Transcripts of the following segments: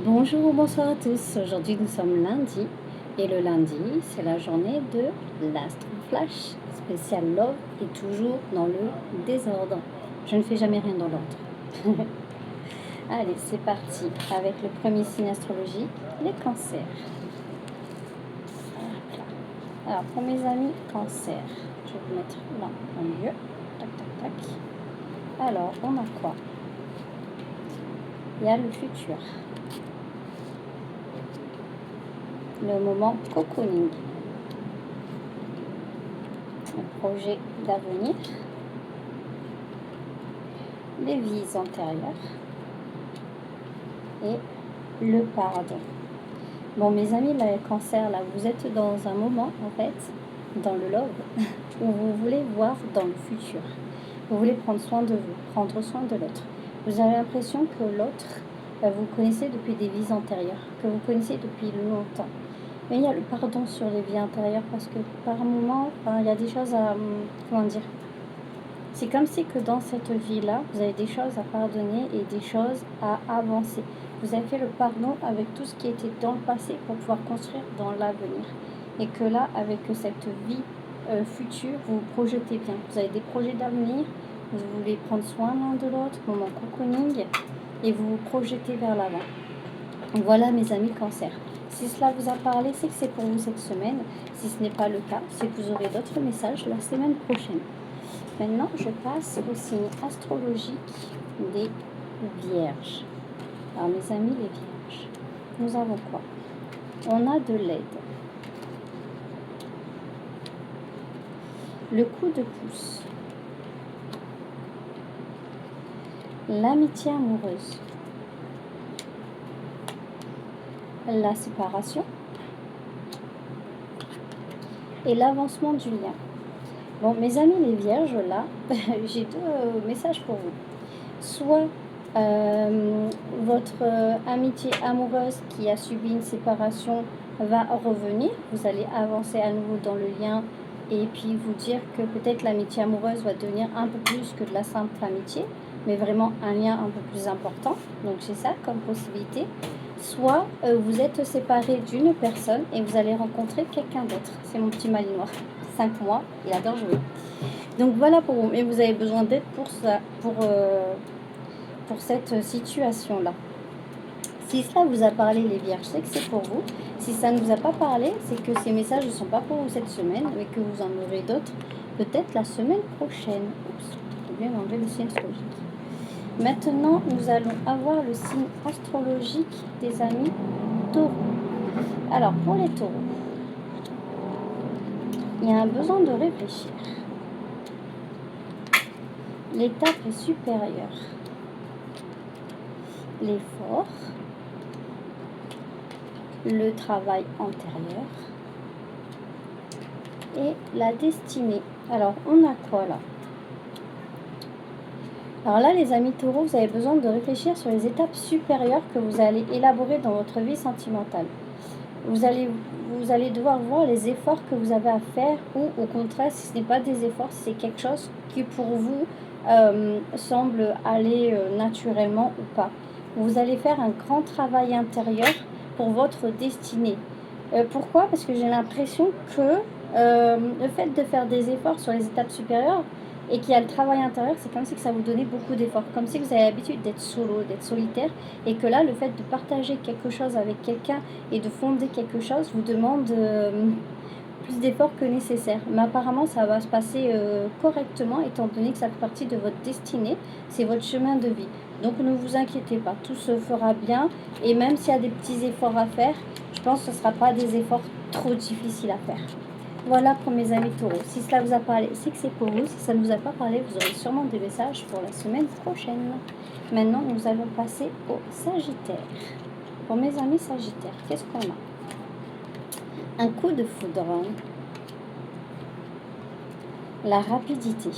Bonjour ou bonsoir à tous. Aujourd'hui nous sommes lundi et le lundi c'est la journée de l'Astro Flash spécial Love et toujours dans le désordre. Je ne fais jamais rien dans l'ordre. Allez, c'est parti avec le premier signe astrologique, les cancers. Voilà. Alors pour mes amis cancers, je vais vous mettre là en milieu. Tac tac tac. Alors on a quoi? Il y a le futur. Le moment cocooning, un projet d'avenir, les vies antérieures et le pardon. Bon, mes amis, là, les cancers, là, vous êtes dans un moment, en fait, dans le love, où vous voulez voir dans le futur. Vous voulez prendre soin de vous, prendre soin de l'autre. Vous avez l'impression que l'autre, vous connaissez depuis des vies antérieures, que vous connaissez depuis longtemps. Mais il y a le pardon sur les vies antérieures parce que par moment, il y a des choses à, comment dire, c'est comme si que dans cette vie-là, vous avez des choses à pardonner et des choses à avancer. Vous avez fait le pardon avec tout ce qui était dans le passé pour pouvoir construire dans l'avenir. Et que là, avec cette vie future, vous vous projetez bien. Vous avez des projets d'avenir, vous voulez prendre soin l'un de l'autre, moment cocooning, et vous vous projetez vers l'avant. Voilà mes amis cancer. Si cela vous a parlé, c'est que c'est pour vous cette semaine. Si ce n'est pas le cas, c'est que vous aurez d'autres messages la semaine prochaine. Maintenant, je passe au signe astrologique des Vierges. Alors mes amis les Vierges, nous avons quoi? On a de l'aide. Le coup de pouce. L'amitié amoureuse. La séparation. Et l'avancement du lien. Bon, mes amis les Vierges, là, j'ai deux messages pour vous. Soit votre amitié amoureuse qui a subi une séparation va revenir, vous allez avancer à nouveau dans le lien et puis vous dire que peut-être l'amitié amoureuse va devenir un peu plus que de la simple amitié, mais vraiment un lien un peu plus important. Donc j'ai ça comme possibilité. Soit vous êtes séparé d'une personne et vous allez rencontrer quelqu'un d'autre. C'est mon petit malinois, 5 mois, il adore jouer. Donc voilà pour vous, mais vous avez besoin d'aide pour ça, pour cette situation-là. Si cela vous a parlé les Vierges, c'est que c'est pour vous. Si ça ne vous a pas parlé, c'est que ces messages ne sont pas pour vous cette semaine, mais que vous en aurez d'autres peut-être la semaine prochaine. Oups, j'ai bien enlevé le signe astrologique. Maintenant, nous allons avoir le signe astrologique des amis taureaux. Alors, pour les taureaux, il y a un besoin de réfléchir. L'étape est supérieure. L'effort, le travail antérieur et la destinée. Alors, on a quoi là? Alors là, les amis taureaux, vous avez besoin de réfléchir sur les étapes supérieures que vous allez élaborer dans votre vie sentimentale. Vous allez devoir voir les efforts que vous avez à faire ou au contraire, si ce n'est pas des efforts, si c'est quelque chose qui pour vous semble aller naturellement ou pas. Vous allez faire un grand travail intérieur pour votre destinée. Pourquoi? Parce que j'ai l'impression que le fait de faire des efforts sur les étapes supérieures et qu'il y a le travail intérieur, c'est comme si que ça vous donnait beaucoup d'efforts, comme si vous avez l'habitude d'être solo, d'être solitaire, et que là, le fait de partager quelque chose avec quelqu'un et de fonder quelque chose vous demande plus d'efforts que nécessaire. Mais apparemment, ça va se passer correctement, étant donné que ça fait partie de votre destinée, c'est votre chemin de vie. Donc ne vous inquiétez pas, tout se fera bien, et même s'il y a des petits efforts à faire, je pense que ce ne sera pas des efforts trop difficiles à faire. Voilà pour mes amis taureaux. Si cela vous a parlé, c'est que c'est pour vous. Si ça ne vous a pas parlé, vous aurez sûrement des messages pour la semaine prochaine. Maintenant, nous allons passer au Sagittaire. Pour mes amis Sagittaires, qu'est-ce qu'on a? Un coup de foudre. La rapidité.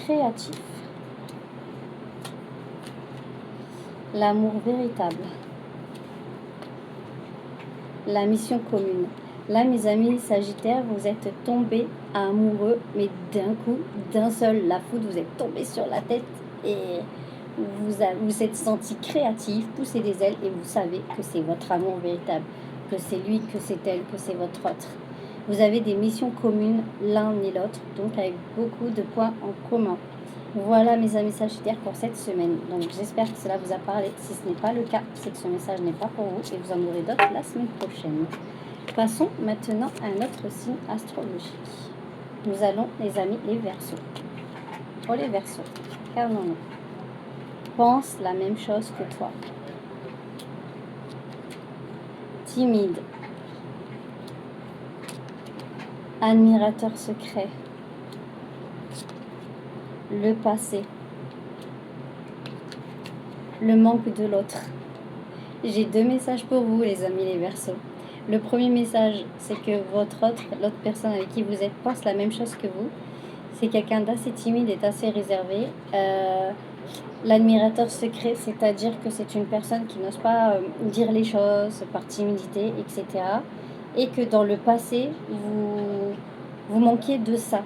Créatif. L'amour véritable. La mission commune. Là, mes amis Sagittaires, vous êtes tombés amoureux, mais d'un coup, d'un seul. La foudre, vous êtes tombés sur la tête et vous êtes senti créatif, poussé des ailes et vous savez que c'est votre amour véritable, que c'est lui, que c'est elle, que c'est votre autre. Vous avez des missions communes l'un et l'autre, donc avec beaucoup de points en commun. Voilà mes amis sagittaires pour cette semaine. Donc j'espère que cela vous a parlé. Si ce n'est pas le cas, c'est que ce message n'est pas pour vous et vous en aurez d'autres la semaine prochaine. Passons maintenant à un autre signe astrologique. Nous allons, les amis, les Verseaux. Oh les Verseaux, calmons-nous. Pense la même chose que toi. Timide. Admirateur secret. Le passé. Le manque de l'autre. J'ai 2 messages pour vous, les amis, les Verseaux. Le premier message, c'est que l'autre personne avec qui vous êtes, pense la même chose que vous. C'est quelqu'un d'assez timide et d'assez réservé. L'admirateur secret, c'est-à-dire que c'est une personne qui n'ose pas dire les choses par timidité, etc. Et que dans le passé, vous manquiez de ça,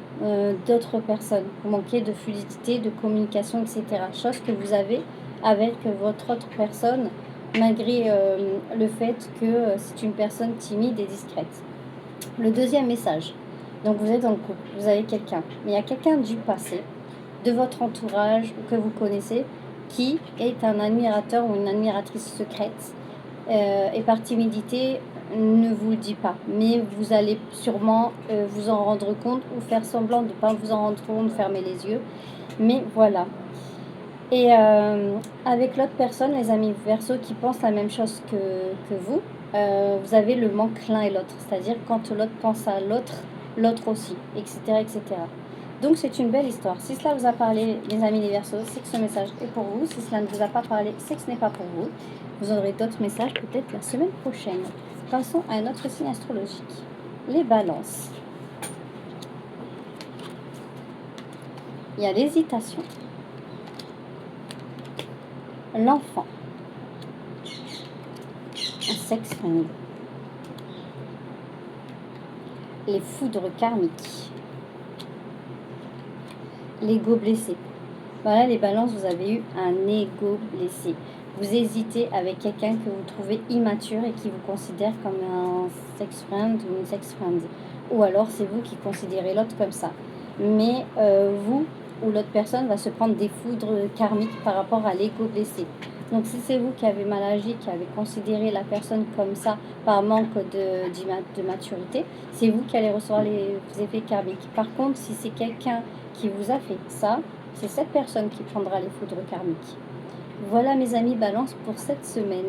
d'autres personnes. Vous manquiez de fluidité, de communication, etc. Chose que vous avez avec votre autre personne, malgré le fait que c'est une personne timide et discrète. Le deuxième message, donc vous êtes dans le couple, vous avez quelqu'un, mais il y a quelqu'un du passé, de votre entourage que vous connaissez, qui est un admirateur ou une admiratrice secrète, et par timidité ne vous le dit pas, mais vous allez sûrement vous en rendre compte ou faire semblant de ne pas vous en rendre compte, fermer les yeux, mais voilà. Et avec l'autre personne, les amis Verseaux qui pensent la même chose que vous, vous avez le manque l'un et l'autre, c'est-à-dire quand l'autre pense à l'autre, l'autre aussi, etc., etc. Donc c'est une belle histoire. Si cela vous a parlé, les amis les Verseaux, c'est que ce message est pour vous. Si cela ne vous a pas parlé, c'est que ce n'est pas pour vous. Vous aurez d'autres messages peut-être la semaine prochaine. Passons à un autre signe astrologique, les Balances. Il y a l'hésitation, l'enfant, un sex friend, les foudres karmiques, l'ego blessé. Voilà les Balances, vous avez eu un ego blessé. Vous hésitez avec quelqu'un que vous trouvez immature et qui vous considère comme un sex friend ou une sex friend. Ou alors c'est vous qui considérez l'autre comme ça. Mais vous ou l'autre personne va se prendre des foudres karmiques par rapport à l'ego blessé. Donc si c'est vous qui avez mal agi, qui avez considéré la personne comme ça par manque de maturité, c'est vous qui allez recevoir les effets karmiques. Par contre, si c'est quelqu'un qui vous a fait ça, c'est cette personne qui prendra les foudres karmiques. Voilà mes amis Balance pour cette semaine.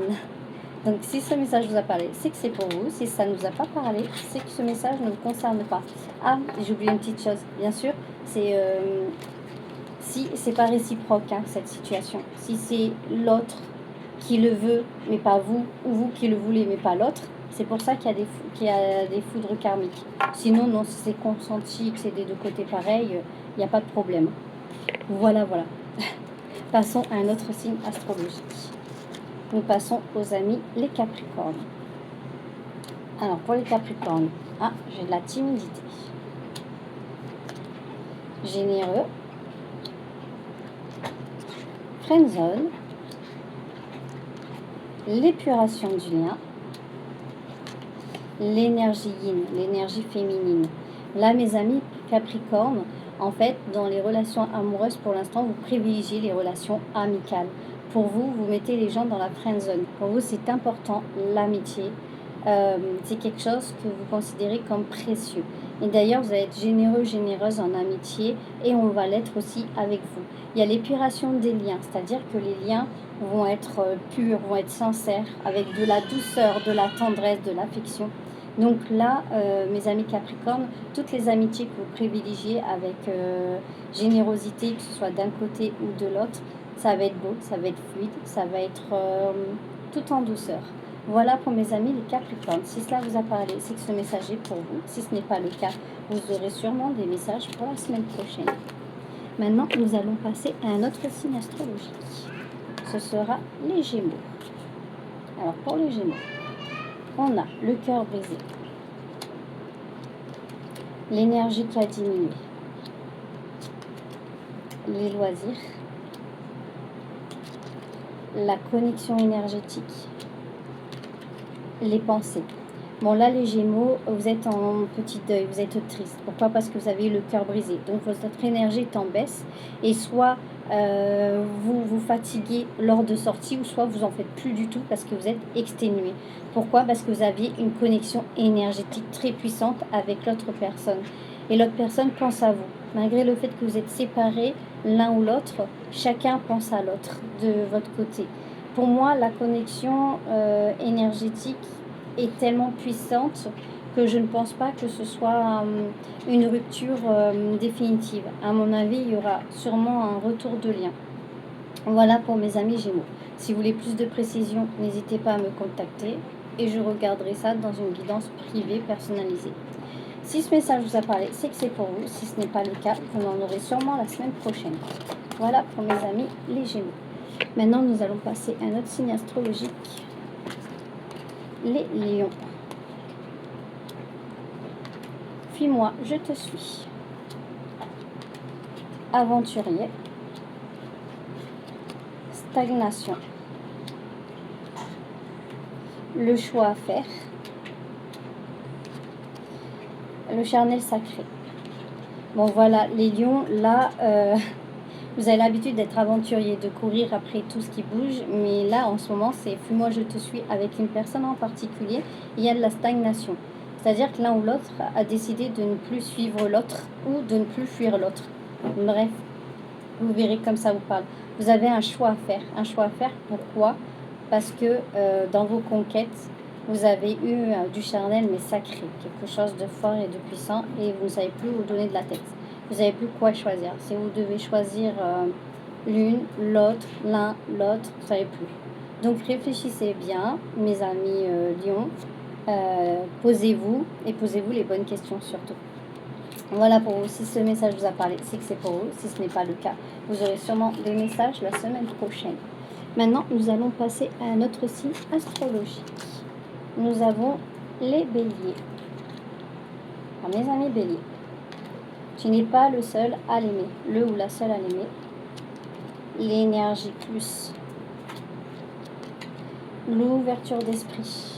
Donc si ce message vous a parlé, c'est que c'est pour vous. Si ça ne vous a pas parlé, c'est que ce message ne vous concerne pas. Ah, j'ai oublié une petite chose. Bien sûr, c'est si c'est pas réciproque cette situation. Si c'est l'autre qui le veut, mais pas vous, ou vous qui le voulez, mais pas l'autre, c'est pour ça qu'il y a des foudres karmiques. Sinon, non, si c'est consenti, que c'est des deux côtés pareils, il n'y a pas de problème. Voilà. Passons à un autre signe astrologique. Nous passons aux amis les Capricornes. Alors pour les Capricornes, j'ai de la timidité. Généreux. Friendzone. L'épuration du lien. L'énergie yin, l'énergie féminine. Là mes amis Capricornes, en fait, dans les relations amoureuses, pour l'instant, vous privilégiez les relations amicales. Pour vous, vous mettez les gens dans la friend zone. Pour vous, c'est important, l'amitié. C'est quelque chose que vous considérez comme précieux. Et d'ailleurs, vous allez être généreux, généreuse en amitié et on va l'être aussi avec vous. Il y a l'épuration des liens, c'est-à-dire que les liens vont être purs, vont être sincères, avec de la douceur, de la tendresse, de l'affection. Donc là, mes amis Capricornes, toutes les amitiés que vous privilégiez avec générosité, que ce soit d'un côté ou de l'autre, ça va être beau, ça va être fluide, ça va être tout en douceur. Voilà pour mes amis les Capricornes. Si cela vous a parlé, c'est que ce message est pour vous. Si ce n'est pas le cas, vous aurez sûrement des messages pour la semaine prochaine. Maintenant, nous allons passer à un autre signe astrologique. Ce sera les Gémeaux. Alors pour les Gémeaux, on a le cœur brisé, l'énergie qui a diminué, les loisirs, la connexion énergétique, les pensées. Bon, là, les Gémeaux, vous êtes en petit deuil, vous êtes triste. Pourquoi? Parce que vous avez eu le cœur brisé. Donc, votre énergie est en baisse. Et soit vous vous fatiguez lors de sorties, ou soit vous en faites plus du tout parce que vous êtes exténué. Pourquoi? Parce que vous aviez une connexion énergétique très puissante avec l'autre personne. Et l'autre personne pense à vous. Malgré le fait que vous êtes séparés l'un ou l'autre, chacun pense à l'autre de votre côté. Pour moi, la connexion énergétique est tellement puissante que je ne pense pas que ce soit une rupture définitive. À mon avis, il y aura sûrement un retour de lien. Voilà pour mes amis Gémeaux. Si vous voulez plus de précision, n'hésitez pas à me contacter et je regarderai ça dans une guidance privée personnalisée. Si ce message vous a parlé, c'est que c'est pour vous. Si ce n'est pas le cas, vous en aurez sûrement la semaine prochaine. Voilà pour mes amis les Gémeaux. Maintenant, nous allons passer à un autre signe astrologique. Les lions. Fuis-moi, je te suis. Aventurier. Stagnation. Le choix à faire. Le charnel sacré. Bon voilà, les lions, là, vous avez l'habitude d'être aventurier, de courir après tout ce qui bouge, mais là, en ce moment, c'est « fuis-moi, je te suis » avec une personne en particulier, il y a de la stagnation. C'est-à-dire que l'un ou l'autre a décidé de ne plus suivre l'autre ou de ne plus fuir l'autre. Bref, vous verrez comme ça vous parle. Vous avez un choix à faire. Un choix à faire, pourquoi? Parce que dans vos conquêtes, vous avez eu du charnel mais sacré, quelque chose de fort et de puissant, et vous ne savez plus où donner de la tête. Vous savez plus quoi choisir. Si vous devez choisir l'une, l'autre, l'un, l'autre, vous ne savez plus. Donc réfléchissez bien, mes amis lions. Posez-vous et posez-vous les bonnes questions surtout. Voilà pour vous. Si ce message vous a parlé, c'est que c'est pour vous. Si ce n'est pas le cas, vous aurez sûrement des messages la semaine prochaine. Maintenant, nous allons passer à un autre signe astrologique. Nous avons les béliers. Alors, mes amis béliers, tu n'es pas le seul à l'aimer, le ou la seule à l'aimer. L'énergie plus. L'ouverture d'esprit.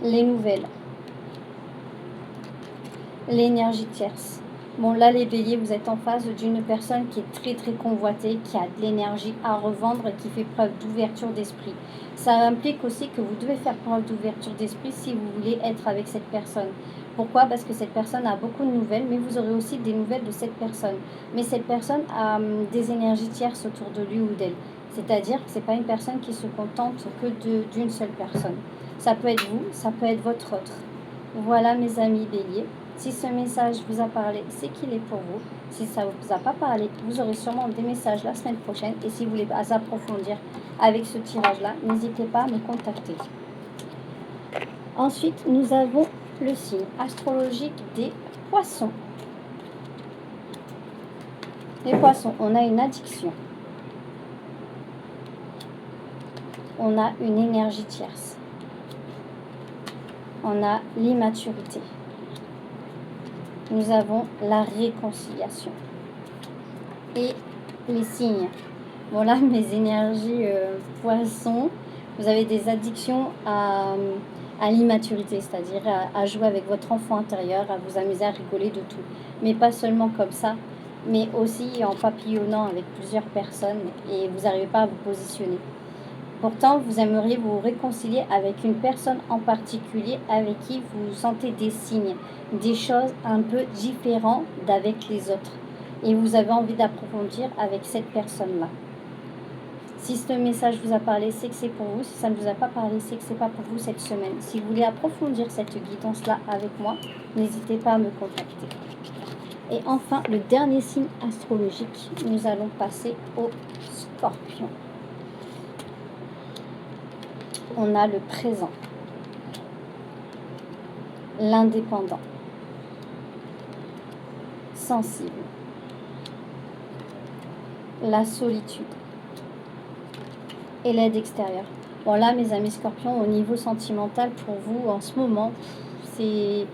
Les nouvelles. L'énergie tierce. Bon, là, les béliers, vous êtes en face d'une personne qui est très, très convoitée, qui a de l'énergie à revendre et qui fait preuve d'ouverture d'esprit. Ça implique aussi que vous devez faire preuve d'ouverture d'esprit si vous voulez être avec cette personne. Pourquoi? Parce que cette personne a beaucoup de nouvelles, mais vous aurez aussi des nouvelles de cette personne. Mais cette personne a des énergies tierces autour de lui ou d'elle. C'est-à-dire que ce n'est pas une personne qui se contente que d'une seule personne. Ça peut être vous, ça peut être votre autre. Voilà, mes amis béliers. Si ce message vous a parlé, c'est qu'il est pour vous. Si ça ne vous a pas parlé, vous aurez sûrement des messages la semaine prochaine. Et si vous voulez approfondir avec ce tirage-là, n'hésitez pas à me contacter. Ensuite, nous avons le signe astrologique des poissons. Les poissons, on a une addiction. On a une énergie tierce. On a l'immaturité. Nous avons la réconciliation. Et les signes. Bon là, mes énergies poissons, vous avez des addictions à l'immaturité, c'est-à-dire à jouer avec votre enfant intérieur, à vous amuser à rigoler de tout. Mais pas seulement comme ça, mais aussi en papillonnant avec plusieurs personnes et vous n'arrivez pas à vous positionner. Pourtant, vous aimeriez vous réconcilier avec une personne en particulier avec qui vous sentez des signes, des choses un peu différentes d'avec les autres. Et vous avez envie d'approfondir avec cette personne-là. Si ce message vous a parlé, c'est que c'est pour vous. Si ça ne vous a pas parlé, c'est que c'est pas pour vous cette semaine. Si vous voulez approfondir cette guidance-là avec moi, n'hésitez pas à me contacter. Et enfin, le dernier signe astrologique, nous allons passer au Scorpion. On a le présent, l'indépendant, sensible, la solitude et l'aide extérieure. Bon là, mes amis Scorpions, au niveau sentimental, pour vous, en ce moment, c'est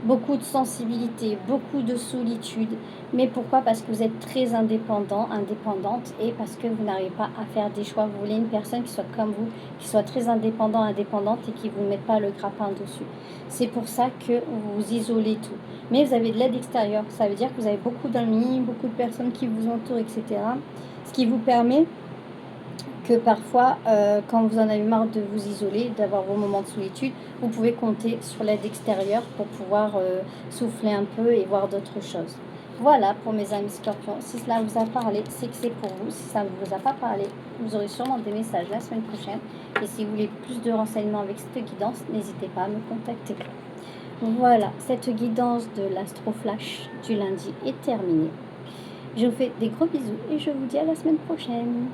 beaucoup de sensibilité, beaucoup de solitude. Mais pourquoi? Parce que vous êtes très indépendant, indépendante, et parce que vous n'arrivez pas à faire des choix. Vous voulez une personne qui soit comme vous, qui soit très indépendant, indépendante et qui ne vous mette pas le grappin dessus. C'est pour ça que vous vous isolez tout. Mais vous avez de l'aide extérieure. Ça veut dire que vous avez beaucoup d'amis, beaucoup de personnes qui vous entourent, etc. Ce qui vous permet que parfois, quand vous en avez marre de vous isoler, d'avoir vos moments de solitude, vous pouvez compter sur l'aide extérieure pour pouvoir souffler un peu et voir d'autres choses. Voilà pour mes amis scorpions. Si cela vous a parlé, c'est que c'est pour vous. Si ça ne vous a pas parlé, vous aurez sûrement des messages la semaine prochaine. Et si vous voulez plus de renseignements avec cette guidance, n'hésitez pas à me contacter. Voilà, cette guidance de l'Astroflash du lundi est terminée. Je vous fais des gros bisous et je vous dis à la semaine prochaine.